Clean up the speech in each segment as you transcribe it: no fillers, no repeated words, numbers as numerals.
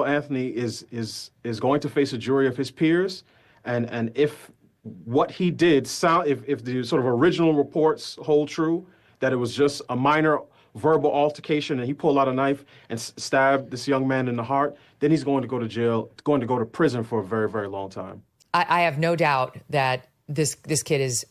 Anthony is going to face a jury of his peers, and if what he did if the sort of original reports hold true, that it was just a minor verbal altercation and he pulled out a knife and stabbed this young man in the heart, then he's going to go to jail, going to go to prison for a very, very long time. I have no doubt that this kid is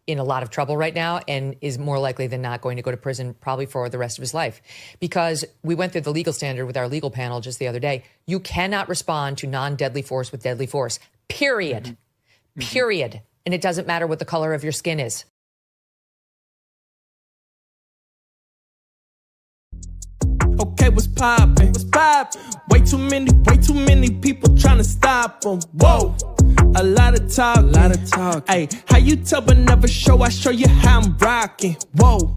in a lot of trouble right now and is more likely than not going to go to prison probably for the rest of his life. Because we went through the legal standard with our legal panel just the other day. You cannot respond to non-deadly force with deadly force, period. Mm-hmm. Period. And it doesn't matter what the color of your skin is. Okay, what's poppin'? What's poppin'? Way too many people trying to stop them. Whoa, a lot of talk. Hey, how you tell but never show? I show you how I'm rockin'. Whoa,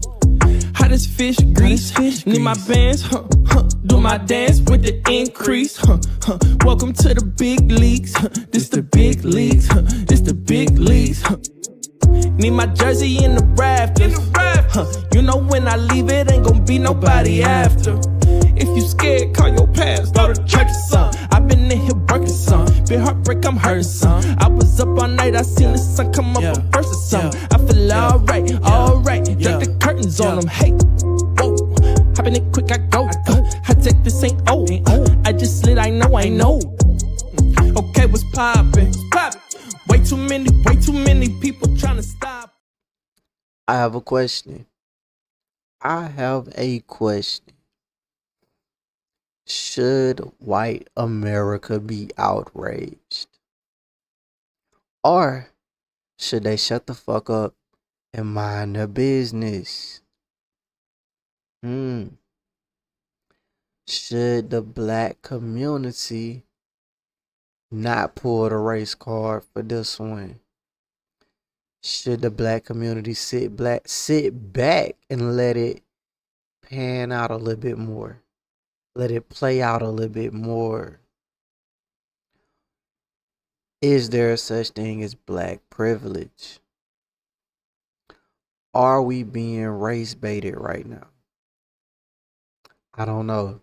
hot as fish grease. Need my bands, do my dance with the increase. Welcome to the big leagues. This the big leagues. This the big leagues. Need my jersey in the rafters. You know when I leave it ain't gon' be nobody after. If you scared, call your past, go to church or something. I've been in here working some. Been heartbreak, I'm hurting some. I was up all night, I seen the sun come up a verse or something. I feel alright. Drop the curtains on them, hey. Whoa, hopping it quick, I go. I take this ain't old. I just slid, I know. Okay, what's poppin'? Way too many people trying to stop. I have a question. Should white America be outraged? Or should they shut the fuck up and mind their business? Should the black community not pull the race card for this one? Should the black community sit back and let it pan out a little bit more? Let it play out a little bit more? Is there such thing as black privilege? Are we being race baited right now? I don't know.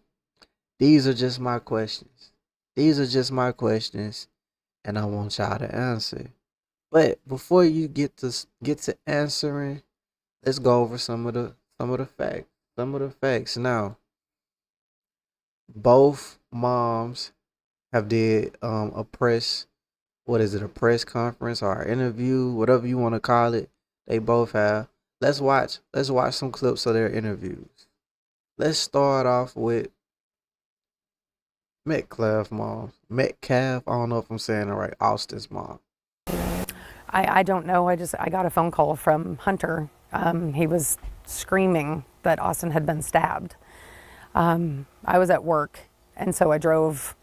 These are just my questions. And I want y'all to answer. But before you get to answering, let's go over some of the facts. Now, both moms have did a press conference or an interview, whatever you want to call it. They both have. Let's watch some clips of their interviews. Let's start off with Metcalf mom. Metcalf, I don't know if I'm saying it right. Austin's mom. I don't know. I got a phone call from Hunter. He was screaming that Austin had been stabbed. I was at work, and so I drove.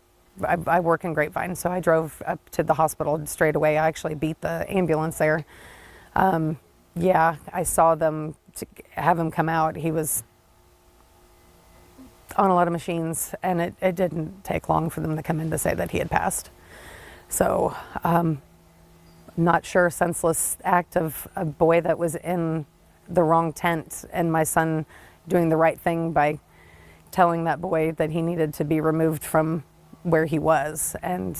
I work in Grapevine, so I drove up to the hospital straight away. I actually beat the ambulance there. I saw them have him come out. He was on a lot of machines, and it didn't take long for them to come in to say that he had passed. So, not sure, senseless act of a boy that was in the wrong tent, and my son doing the right thing by telling that boy that he needed to be removed from where he was. And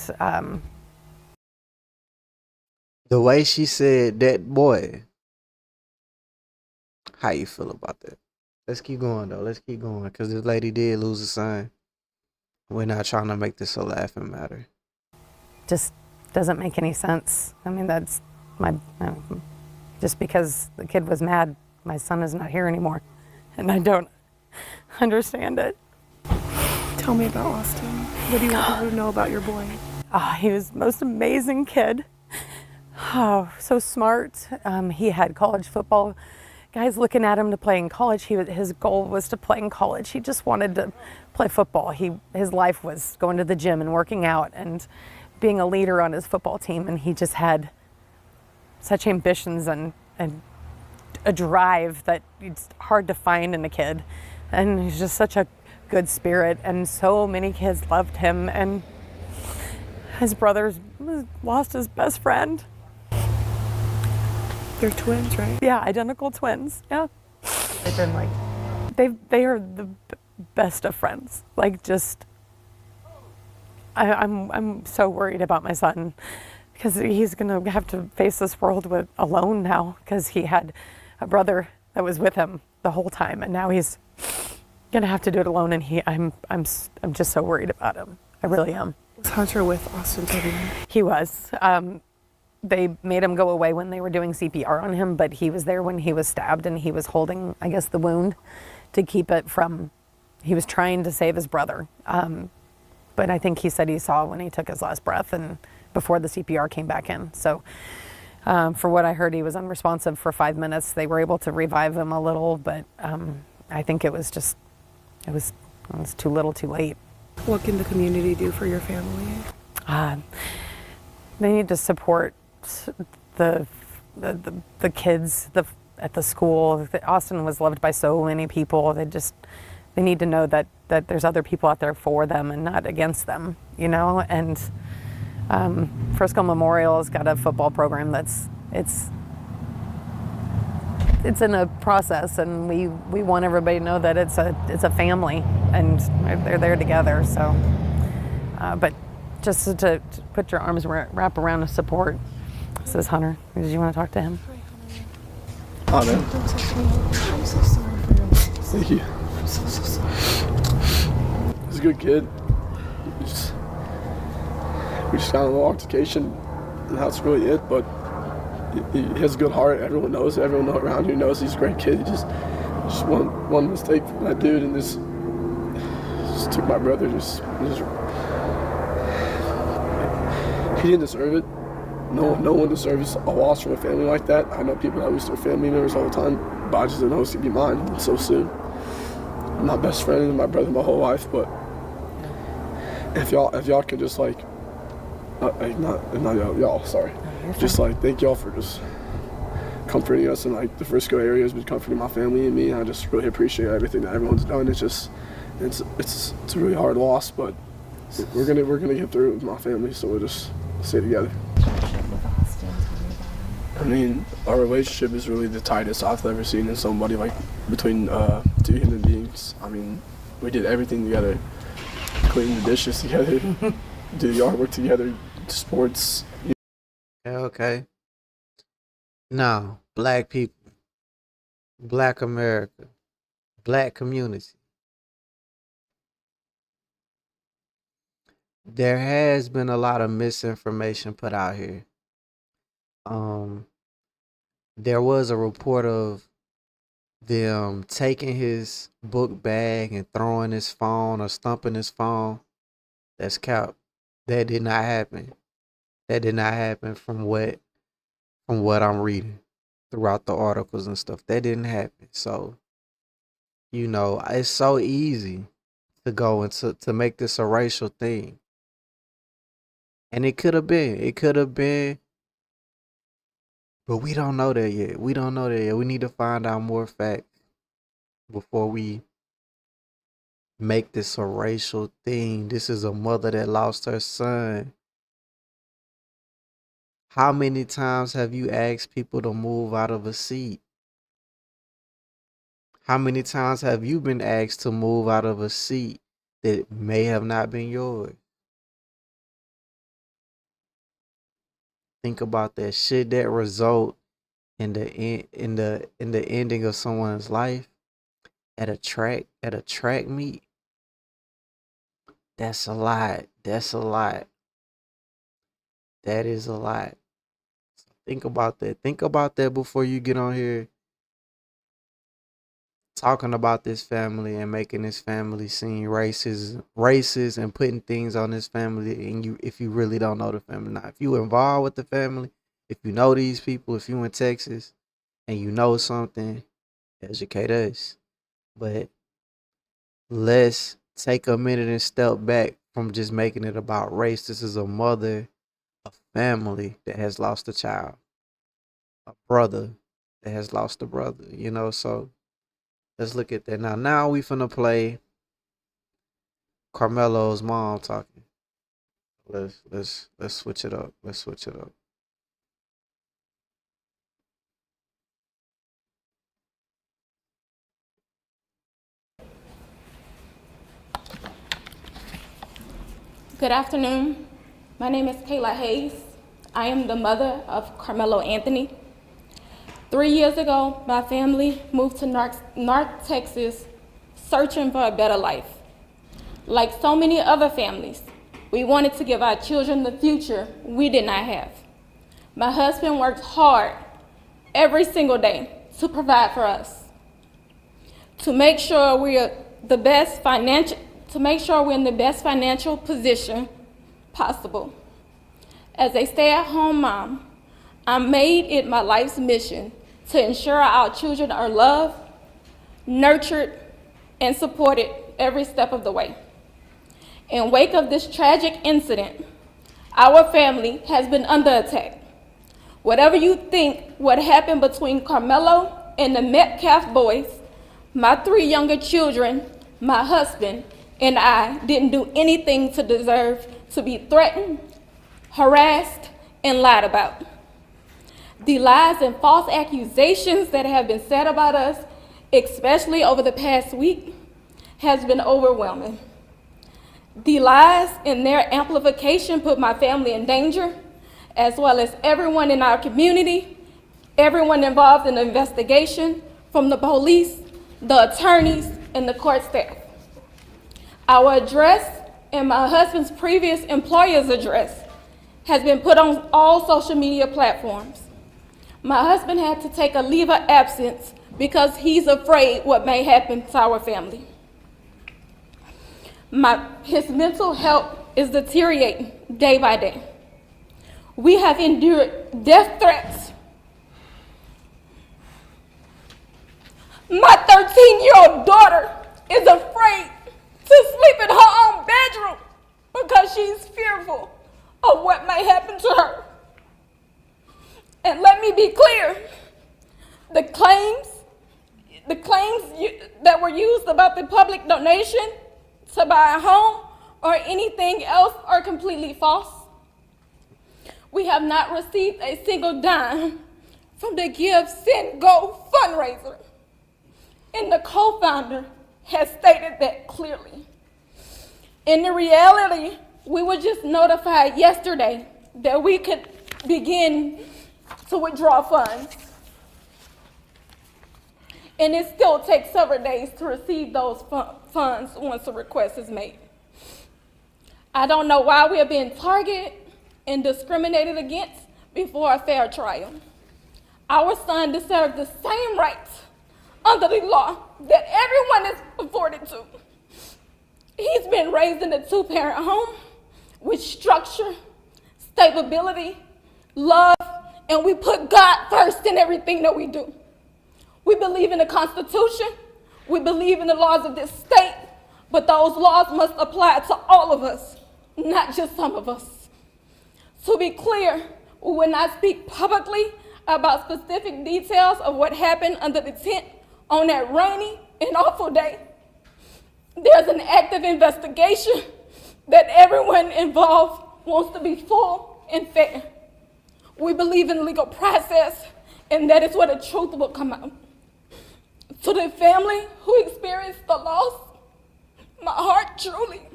the way she said that boy, how you feel about that? Let's keep going though. Because this lady did lose a son. We're not trying to make this a laughing matter. Just doesn't make any sense. I mean, that's just because the kid was mad, my son is not here anymore. And I don't understand it. Tell me about Austin. What do you want people to know about your boy? He was the most amazing kid. Oh, so smart. He had college football guys looking at him to play in college. His goal was to play in college. He just wanted to play football. His life was going to the gym and working out and being a leader on his football team. And he just had such ambitions and a drive that it's hard to find in a kid. And he's just such a good spirit, and so many kids loved him. And his brother's lost his best friend. They're twins, right? Yeah, identical twins. Yeah. They've been like... They are the best of friends. Like, just I'm so worried about my son because he's going to have to face this world alone now because he had a brother that was with him the whole time, and now he's going to have to do it alone. And I'm just so worried about him. I really am. Was Hunter with Austin Tobin? He was. They made him go away when they were doing CPR on him, but he was there when he was stabbed, and he was holding, I guess, the wound to keep it from. He was trying to save his brother. But I think he said he saw when he took his last breath and before the CPR came back in. So for what I heard, he was unresponsive for 5 minutes. They were able to revive him a little, but I think it was too little too late. What can the community do for your family? They need to support the kids at the school. Austin was loved by so many people. They need to know that there's other people out there for them and not against them, you know. And Frisco Memorial has got a football program it's in a process, and we want everybody to know that it's a family and they're there together. So, but just to put your arms wrap around the support. This is Hunter. Did you want to talk to him? Hi, man. I'm so sorry for your loss. Thank you. I'm so sorry. He's a good kid. We just got in a little altercation, and that's really it. But he has a good heart. Everyone knows. Everyone around here knows he's a great kid. He just one mistake from that dude, and just took my brother. He didn't deserve it. No one deserves a loss from a family like that. I know people that lose their family members all the time, but I just didn't know it's gonna be mine so soon. I'm my best friend and my brother my whole life, but if y'all could just not y'all, sorry. Just thank y'all for just comforting us, and the Frisco area has been comforting my family and me. And I just really appreciate everything that everyone's done. It's a really hard loss, but we're gonna get through it with my family, so we'll just stay together. I mean, our relationship is really the tightest I've ever seen in somebody, between two human beings. I mean, we did everything together, clean the dishes together, do the yard work together, sports. Okay. Now, black people, black America, black community. There has been a lot of misinformation put out here. There was a report of them taking his book bag and throwing his phone or stumping his phone. That's cap. That did not happen. That did not happen from what I'm reading throughout the articles and stuff. That didn't happen. So, it's so easy to go and to make this a racial thing. And it could have been, but we don't know that yet. We need to find out more facts before we make this a racial thing. This is a mother that lost her son. How many times have you asked people to move out of a seat? How many times have you been asked to move out of a seat that may have not been yours? Think about that. Should that result in the ending of someone's life at a track meet? That's a lot. That is a lot. Think about that. Think about that before you get on here talking about this family and making this family seem racist and putting things on this family, and if you really don't know the family. Now, if you involved with the family, if you know these people, if you in Texas and you know something, educate us. But let's take a minute and step back from just making it about race. This is a mother, a family that has lost a child, a brother that has lost a brother, so let's look at that. Now we finna play Karmelo's mom talking. Let's switch it up. Good afternoon. My name is Kayla Hayes. I am the mother of Karmelo Anthony. 3 years ago, my family moved to North Texas searching for a better life. Like so many other families, we wanted to give our children the future we did not have. My husband worked hard every single day to provide for us, to make sure we're in the best financial position possible. As a stay-at-home mom, I made it my life's mission to ensure our children are loved, nurtured, and supported every step of the way. In wake of this tragic incident, our family has been under attack. Whatever you think what happened between Karmelo and the Metcalf boys, my 3 younger children, my husband, and I didn't do anything to deserve to be threatened, harassed, and lied about. The lies and false accusations that have been said about us, especially over the past week, has been overwhelming. The lies and their amplification put my family in danger, as well as everyone in our community, everyone involved in the investigation, from the police, the attorneys, and the court staff. Our address and my husband's previous employer's address has been put on all social media platforms. My husband had to take a leave of absence because he's afraid what may happen to our family. His mental health is deteriorating day by day. We have endured death threats. My 13-year-old daughter is afraid to sleep in her own bedroom because she's fearful of what may happen to her. And let me be clear, the claims that were used about the public donation to buy a home or anything else are completely false. We have not received a single dime from the Give, Send, Go fundraiser, and the co-founder has stated that clearly. In the reality, we were just notified yesterday that we could begin to withdraw funds. And it still takes several days to receive those funds once a request is made. I don't know why we are being targeted and discriminated against before a fair trial. Our son deserves the same rights under the law that everyone is afforded to. He's been raised in a 2-parent home with structure, stability, love, and we put God first in everything that we do. We believe in the Constitution, we believe in the laws of this state, but those laws must apply to all of us, not just some of us. To be clear, we will not speak publicly about specific details of what happened under the tent on that rainy and awful day. There's an active investigation that everyone involved wants to be full and fair. We believe in legal process, and that is where the truth will come out. To the family who experienced the loss, my heart truly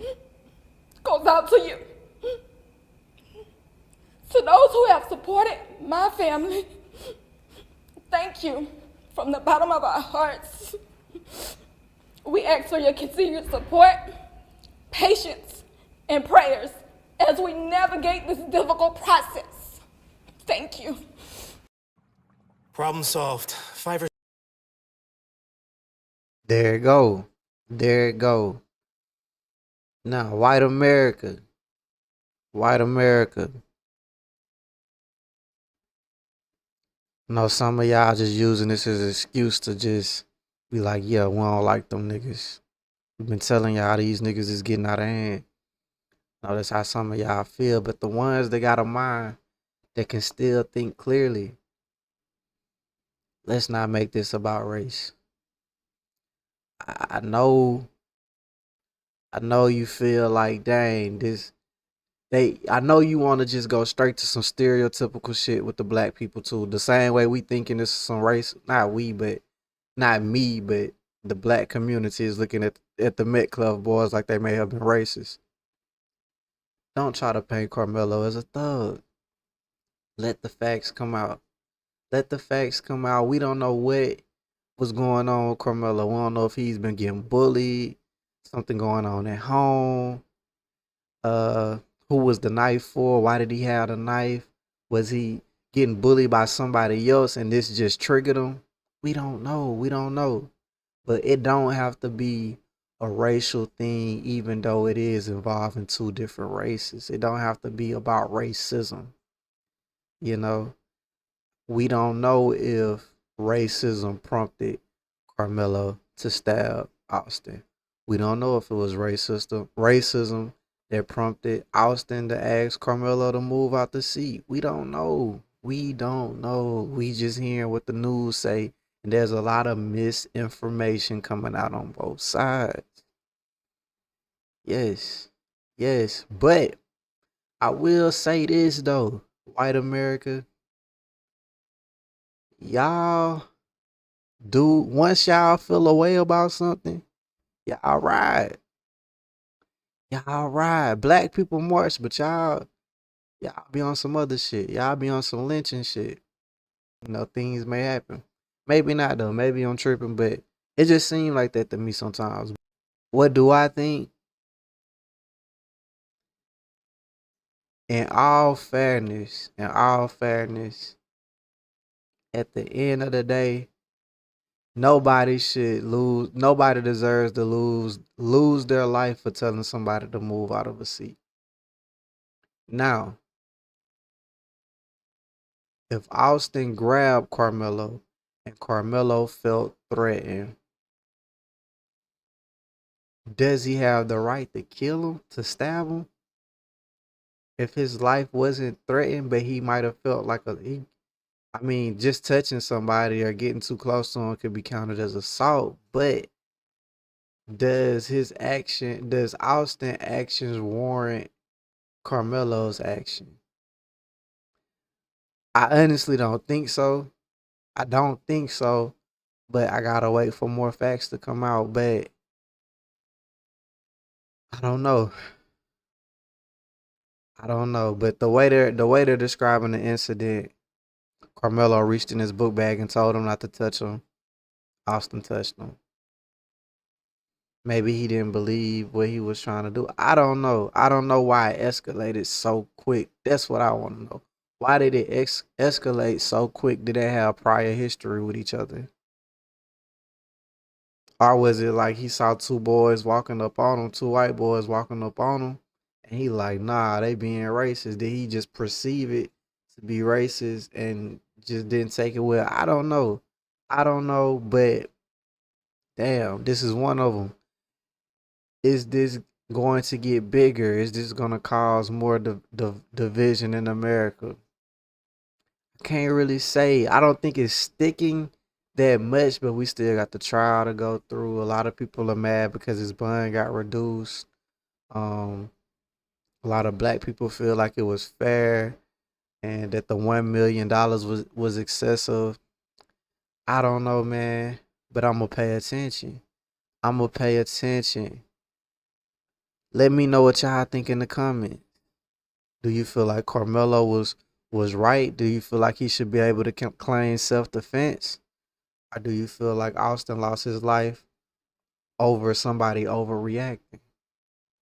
goes out to you. To those who have supported my family, thank you from the bottom of our hearts. We ask for your continued support, patience, and prayers as we navigate this difficult process. Thank you. Problem solved. Fiverr. There it go. There it go. Now, white America. White America. No, some of y'all just using this as an excuse to just be like, yeah, we don't like them niggas. We've been telling y'all these niggas is getting out of hand. No, that's how some of y'all feel. But the ones that got a mind that can still think clearly, let's not make this about race. I know you feel like, dang, I know you want to just go straight to some stereotypical shit with the black people too. The same way we thinking this is some race, not me, but the black community is looking at the Met Club boys like they may have been racist. Don't try to paint Carmelo as a thug. Let the facts come out. Let the facts come out. We don't know what was going on with Carmelo. We don't know if he's been getting bullied, something going on at home. Uh, who was the knife for? Why did he have the knife? Was he getting bullied by somebody else and this just triggered him? We don't know. We don't know. But it don't have to be a racial thing, even though it is involving two different races. It don't have to be about racism. You know, we don't know if racism prompted Carmelo to stab Austin. We don't know if it was racism that prompted Austin to ask Carmelo to move out the seat. We don't know. We don't know. We just hearing what the news say, and there's a lot of misinformation coming out on both sides. Yes. Yes. But I will say this though, white America, y'all do once y'all feel a way about something, y'all ride. Y'all ride. Black people march, but y'all be on some other shit. Y'all be on some lynching shit. You know, things may happen. Maybe not though. Maybe I'm tripping, but it just seemed like that to me sometimes. What do I think? In all fairness, at the end of the day, nobody deserves to lose their life for telling somebody to move out of a seat. Now, if Austin grabbed Carmelo and Carmelo felt threatened, does he have the right to kill him, to stab him? If his life wasn't threatened, but he might have felt like I mean, just touching somebody or getting too close to him could be counted as assault. But does Austin actions warrant Carmelo's action? I honestly don't think so. I don't think so. But I gotta wait for more facts to come out. But I don't know. I don't know. But the way they're describing the incident, Carmelo reached in his book bag and told him not to touch him. Austin touched him. Maybe he didn't believe what he was trying to do. I don't know. I don't know why it escalated so quick. That's what I want to know. Why did it escalate so quick? Did they have prior history with each other? Or was it like he saw two boys walking up on him, two white boys walking up on him, and he like, nah, they being racist. Did he just perceive it to be racist and just didn't take it well? I don't know. I don't know, but damn, this is one of them. Is this going to get bigger? Is this going to cause more division in America? I can't really say. I don't think it's sticking that much, but we still got the trial to go through. A lot of people are mad because his bond got reduced. Um, a lot of black people feel like it was fair and that the $1 million was excessive. I don't know, man, but I'm gonna pay attention. I'm gonna pay attention. Let me know what y'all think in the comments. Do you feel like Carmelo was right? Do you feel like he should be able to claim self-defense? Or do you feel like Austin lost his life over somebody overreacting?